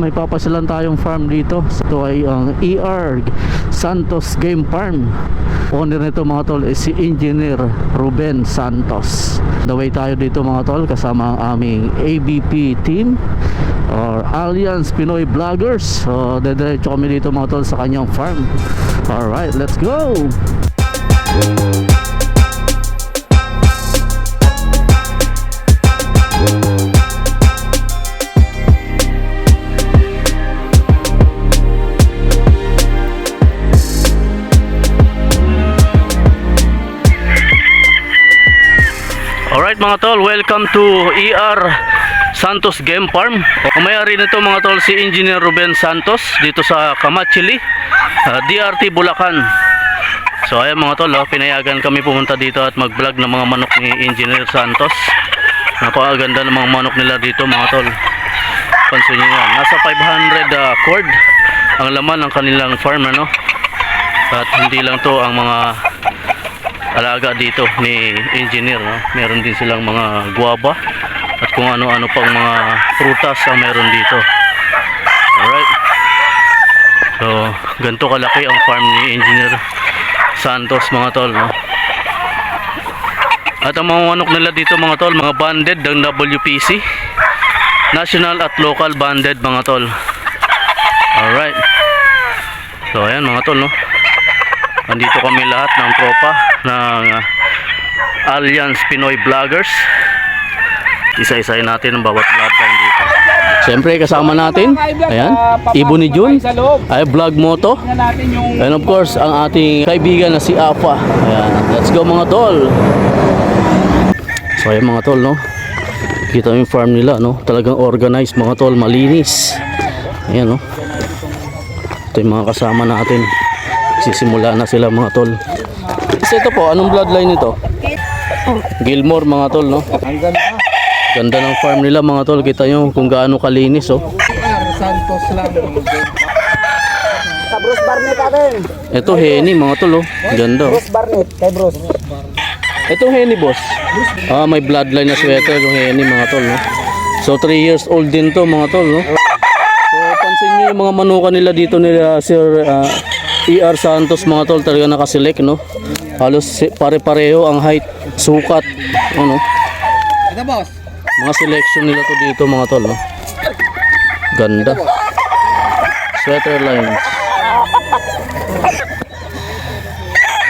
may papasyalan tayong farm dito. Ito ay ang ER Santos Game Farm. Owner nito mga tol is si Engineer Ruben Santos. The way tayo dito mga tol, kasama ang aming ABP team or Alliance Pinoy Vloggers. So dediretso kami dito mga tol sa kanyang farm. Alright, let's go! Alright mga tol, welcome to ER Santos Game Farm. May-ari nito mga tol si Engineer Ruben Santos dito sa Kamachili, DRT Bulacan. So ayan mga tol, pinayagan kami pumunta dito at mag-vlog ng mga manok ni Engineer Santos. Napakaganda ng mga manok nila dito mga tol. Pansin nyo yan, nasa 500 cord ang laman ng kanilang farm, ano? At hindi lang to ang mga alaga dito ni Engineer, no? Meron din silang mga guava at kung ano-ano pang mga prutas ang meron dito. Alright, so ganito kalaki ang farm ni Engineer Santos mga tol, no? At ang mga manok nila dito mga tol, mga banded ng WPC, national at local banded mga tol. Alright, so ayan mga tol, no? Nandito kami lahat ng tropa ng Alliance Pinoy Vloggers. Isa-isahin natin ang bawat bloodline dito. Siyempre kasama natin, ayan, Ibo ni Jun, ay Vlog Moto. And of course, ang ating kaibigan na si Apa. Ayan, let's go mga tol. So ayan mga tol, no? Kita mo yung farm nila, no? Talagang organized mga tol, malinis. Ayan, no? Ito yung mga kasama natin. Sisimula na sila mga tol. Ito po, anong bloodline nito? Gilmore mga tol, no? Ganda ng farm nila mga tol. Kita nyo kung gaano kalinis, oh. Santos lang. Sa Bruce Barnett natin. Ito Henny mga tol, oh. Ganda, oh. Bruce Barnett, kay Bruce. Ito Henny boss. Ah, may bloodline na sweater yung Henny mga tol, no? So 3 years old din to mga tol, no? So pansin nyo yung mga manukan nila dito nila Sir ER Santos mga tol, talaga nakaselect, no? Halos pare-pareho ang height, sukat, ano? Ito boss. Mga selection nila to dito mga tol, no? Ganda. Sweater lines.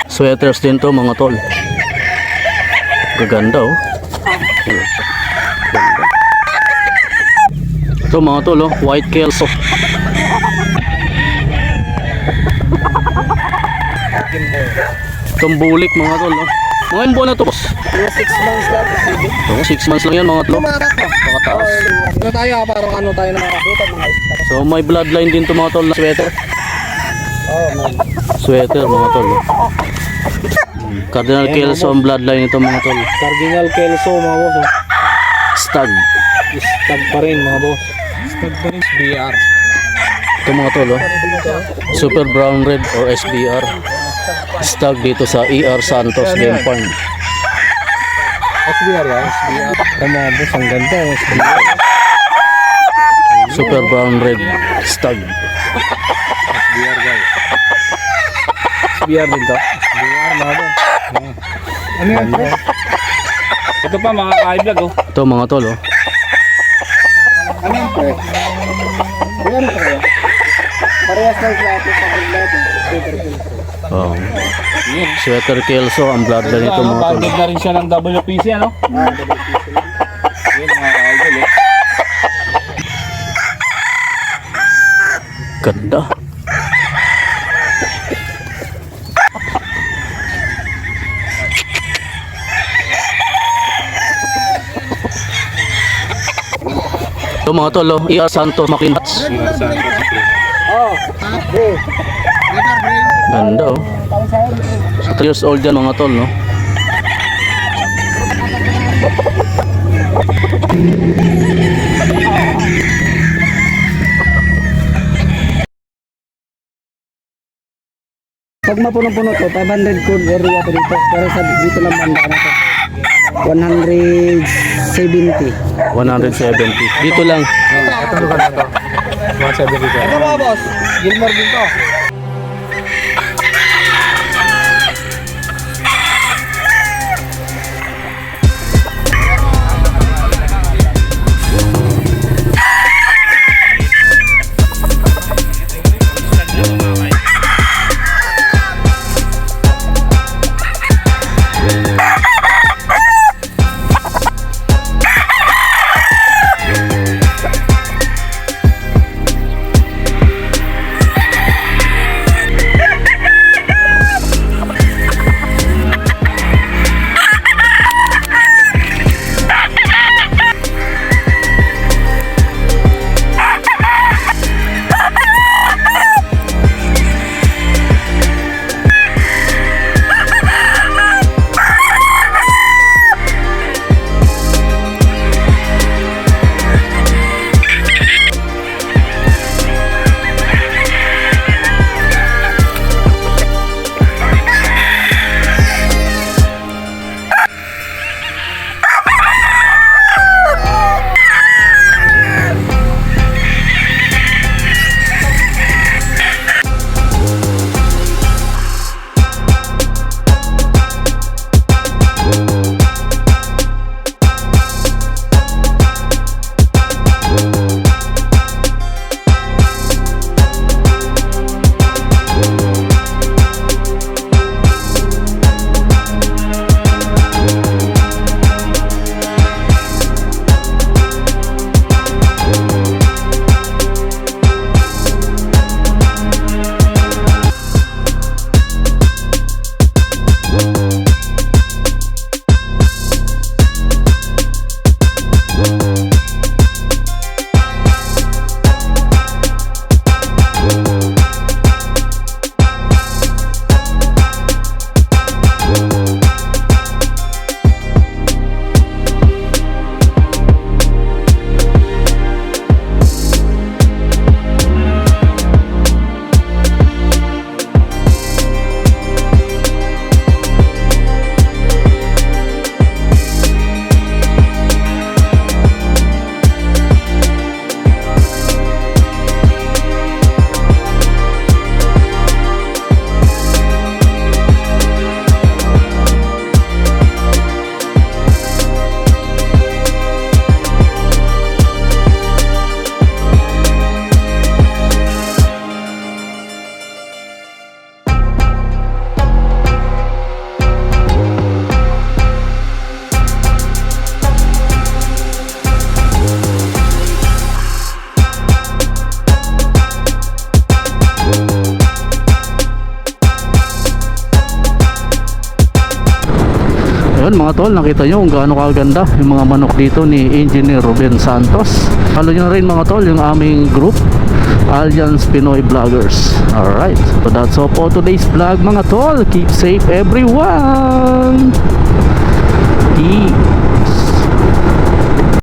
Sweaters din to mga tol. Gaganda, oh. Ganda. Ito mga tol, oh, white kelso. Tumbulik mga tol, no? Mga ilan buwan na to, boss? 6 months lang. So, 6 months lang yan mga tol. Pakataas. Ano tayo, parang ano tayo na mga fruta, mga isda. So may bloodline din to mga tol na sweater. Sweater mga tol, no? Cardinal Kelso ang bloodline nito mga tol. Cardinal Kelso mga boss. Stag. Stag pa rin mga boss. Stag pa rin, SBR. Ito mga tol, oh. Super Brown Red or SBR. Stag dito sa ER Santos Game Farm. SBR yan, SBR. Ito mga boss, ang ganda, SBR. Super Brown Red Stag. SBR guys. SBR din to? SBR mga boss. Ano yan? Ito pa mga ka-vlog, oh. Ito mga tol, oh. Ano yan po? Ano po yan? Parehas ng plato sa plato. Oh. Sweater Kelso ang bloodline nito mga tol. Banded na rin siya ng WPC, ano? Yun mga ka-idol, eh. Ganda. Ito mga tol, oh. ER Santos Makinats. Oh, bro. Ganda, oh. 3 years old yan mga tol, no? Pag mapuno-puno to, 500 code area to dito. Pero sa dito lang banda na to. 170. 170. Dito lang. Ito lugar na to. 177. Ano ba, boss? Gilmore din to. Ayun mga tol, nakita nyo kung gaano kaganda yung mga manok dito ni Engineer Ruben Santos. Follow nyo na rin mga tol yung aming group, Alliance Pinoy Vloggers. Alright, so that's all for today's vlog mga tol. Keep safe everyone. Peace.